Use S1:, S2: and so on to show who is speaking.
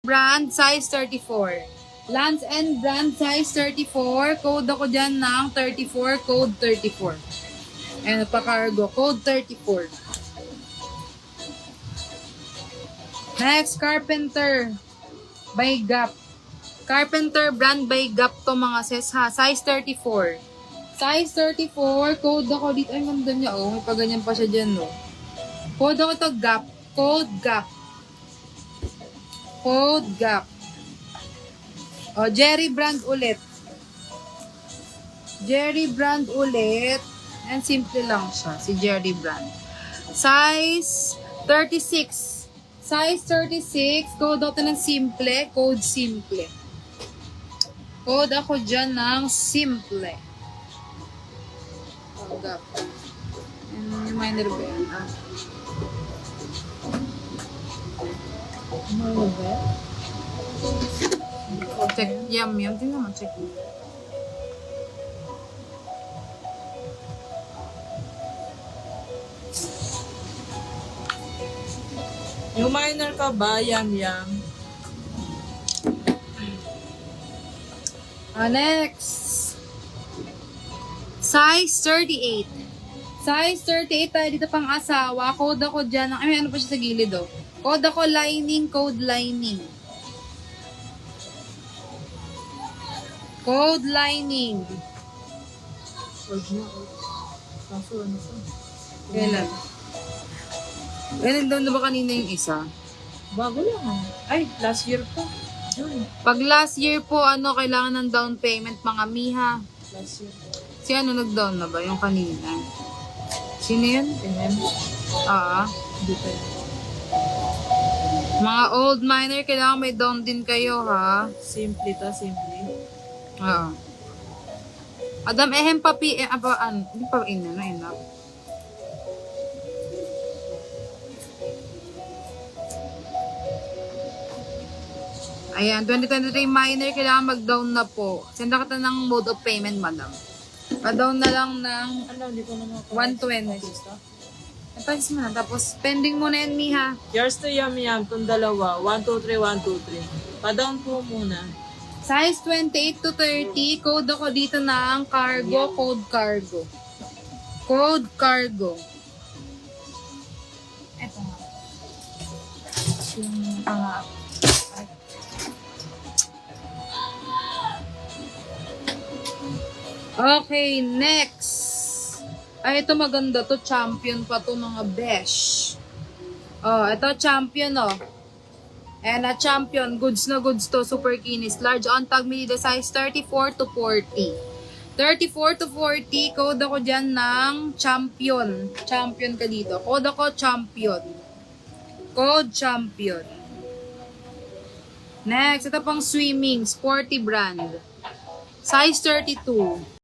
S1: Brand, size 34. Lance and brand, size 34. Code ako dyan ng 34, code 34. Ayan, pa-cargo, code 34. Next, Carpenter by Gap. Carpenter brand by Gap to mga sis ha. Size 34. Size 34, code ako dito. Ay, ganda niya oh. May paganyan pa siya dyan no. Code ako to Gap. Code Gap. Code Gap. O, Jerry brand ulit. Jerry brand ulit. And simple lang siya. Si Jerry brand. Size 36. Size 36. Code ako ng simple. Code simple. Code ako dyan ng simple. O, Gap. And reminder ba yan? Ano ba? Check. Yum. Tingnan mo. Check.
S2: Yung minor ka ba? Yum.
S1: Next. Size 38. Size 38 tayo dito pang asawa. Code ako dyan. Ay, ano pa siya sa gilid oh. Code ako lining. Code lining. Code lining.
S2: Kaso ano sa?
S1: Kailan? Ganun daw na ba kanina yung isa?
S2: Bago lang. Ay, last year pa. June.
S1: Pag last year po, kailangan ng down payment mga miha.
S2: Last year.
S1: Si nag-down na ba? Yung kanina. Sino yun?
S2: MM.
S1: Hindi pa yun. Mga old miner, kailangan may down din kayo, ha?
S2: Simple ta, simple.
S1: Adam, papi, hindi pa ina. Ayan, 2023 miner, kailangan mag-down na po. Senda ka ng mode of payment, madam. Pa-down na lang ng
S2: Ano, hindi ko naman
S1: 120. Napalis mo na. Tapos, pending mo na yan, miha.
S2: Yours to Yum, itong dalawa. 1, 2, 3, 1, 2, 3. Pa-down po muna.
S1: Size 28 to 30. Code ako dito ng cargo. Code cargo. Code cargo. Eto nga. Yung Okay, next. Ay, ito maganda to. Champion pa to mga besh. Ito champion And a champion. Goods na goods to. Super kinis. Large on tag medida size 34 to 40. 34 to 40. Code ako dyan ng champion. Champion ka dito. Code ako champion. Code champion. Next. Ito pang swimming. Sporty brand. Size 32.